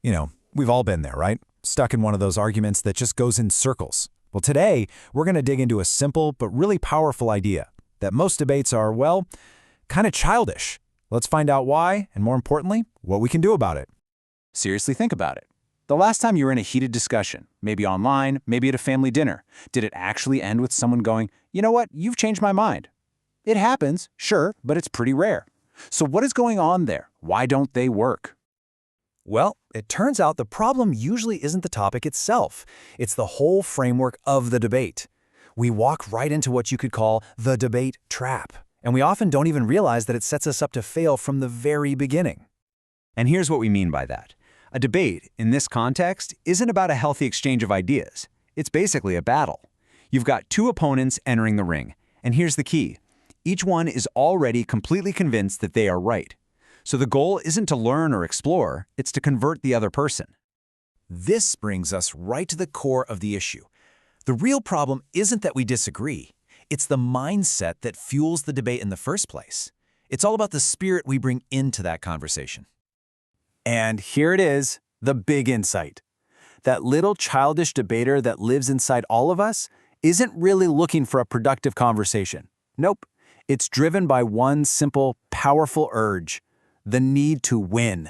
We've all been there, right? Stuck in one of those arguments that just goes in circles. Well, today, we're going to dig into a simple but really powerful idea that most debates are, well, kind of childish. Let's find out why, and more importantly, what we can do about it. Seriously, think about it. The last time you were in a heated discussion, maybe online, maybe at a family dinner, did it actually end with someone going, "You know what, you've changed my mind"? It happens, sure, but it's pretty rare. So what is going on there? Why don't they work? Well, it turns out the problem usually isn't the topic itself. It's the whole framework of the debate. We walk right into what you could call the debate trap, and we often don't even realize that it sets us up to fail from the very beginning. And here's what we mean by that. A debate, in this context, isn't about a healthy exchange of ideas. It's basically a battle. You've got two opponents entering the ring, and here's the key. Each one is already completely convinced that they are right. So the goal isn't to learn or explore, it's to convert the other person. This brings us right to the core of the issue. The real problem isn't that we disagree. It's the mindset that fuels the debate in the first place. It's all about the spirit we bring into that conversation. And here it is, the big insight. That little childish debater that lives inside all of us isn't really looking for a productive conversation. Nope. It's driven by one simple, powerful urge: the need to win.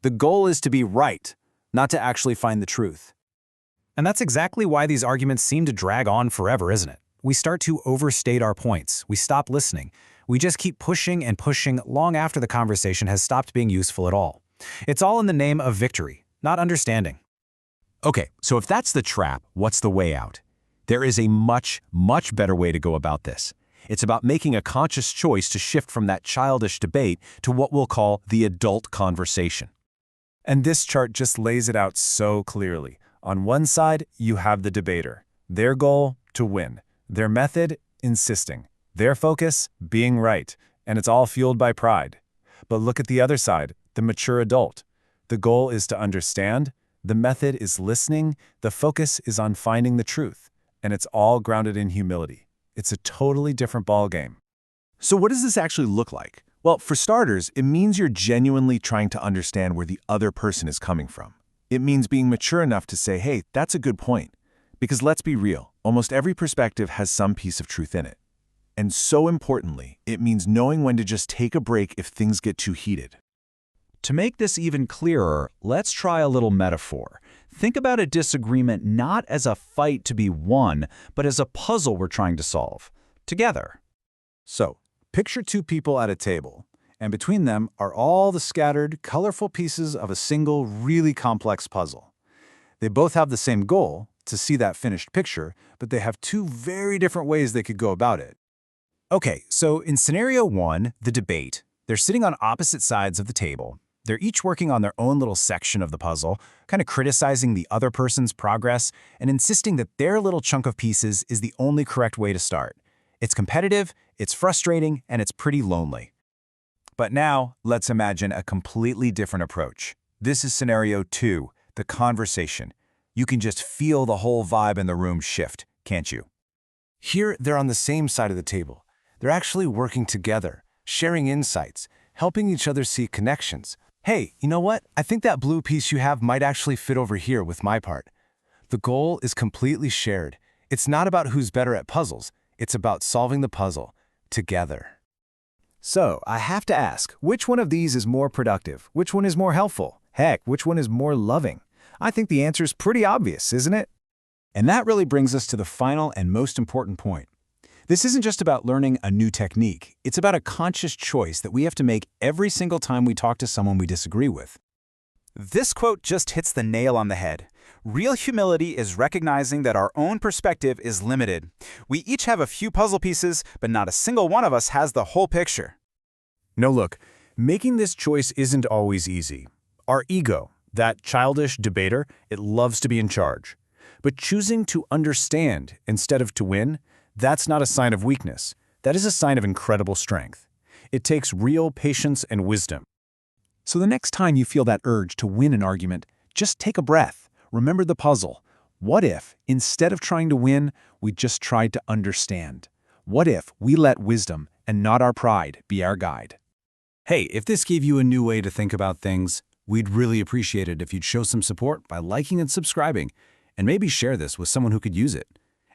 The goal is to be right, not to actually find the truth. And that's exactly why these arguments seem to drag on forever, isn't it? We start to overstate our points. We stop listening. We just keep pushing and pushing long after the conversation has stopped being useful at all. It's all in the name of victory, not understanding. Okay, so if that's the trap, what's the way out? There is a much, much better way to go about this. It's about making a conscious choice to shift from that childish debate to what we'll call the adult conversation. And this chart just lays it out so clearly. On one side, you have the debater. Their goal, to win. Their method, insisting. Their focus, being right. And it's all fueled by pride. But look at the other side, the mature adult. The goal is to understand. The method is listening. The focus is on finding the truth. And it's all grounded in humility. It's a totally different ballgame. So what does this actually look like? Well, for starters, it means you're genuinely trying to understand where the other person is coming from. It means being mature enough to say, hey, that's a good point. Because let's be real, almost every perspective has some piece of truth in it. And so importantly, it means knowing when to just take a break if things get too heated. To make this even clearer, let's try a little metaphor. Think about a disagreement not as a fight to be won, but as a puzzle we're trying to solve, together. So, picture two people at a table, and between them are all the scattered, colorful pieces of a single, really complex puzzle. They both have the same goal, to see that finished picture, but they have two very different ways they could go about it. Okay, so in scenario one, the debate, they're sitting on opposite sides of the table. They're each working on their own little section of the puzzle, kind of criticizing the other person's progress and insisting that their little chunk of pieces is the only correct way to start. It's competitive, it's frustrating, and it's pretty lonely. But now, let's imagine a completely different approach. This is scenario two, the conversation. You can just feel the whole vibe in the room shift, can't you? Here, they're on the same side of the table. They're actually working together, sharing insights, helping each other see connections. Hey, you know what? I think that blue piece you have might actually fit over here with my part. The goal is completely shared. It's not about who's better at puzzles. It's about solving the puzzle together. So, I have to ask, which one of these is more productive? Which one is more helpful? Heck, which one is more loving? I think the answer is pretty obvious, isn't it? And that really brings us to the final and most important point. This isn't just about learning a new technique. It's about a conscious choice that we have to make every single time we talk to someone we disagree with. This quote just hits the nail on the head. Real humility is recognizing that our own perspective is limited. We each have a few puzzle pieces, but not a single one of us has the whole picture. No, look, making this choice isn't always easy. Our ego, that childish debater, it loves to be in charge. But choosing to understand instead of to win, that's not a sign of weakness. That is a sign of incredible strength. It takes real patience and wisdom. So the next time you feel that urge to win an argument, just take a breath. Remember the puzzle. What if, instead of trying to win, we just tried to understand? What if we let wisdom and not our pride be our guide? Hey, if this gave you a new way to think about things, We'd really appreciate it if you'd show some support by liking and subscribing, and maybe share this with someone who could use it.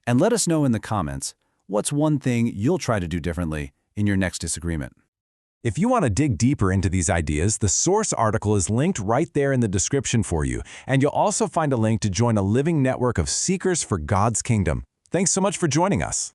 And let us know in the comments, what's one thing you'll try to do differently in your next disagreement? If you want to dig deeper into these ideas, the source article is linked right there in the description for you, and you'll also find a link to join a living network of seekers for God's kingdom. Thanks so much for joining us.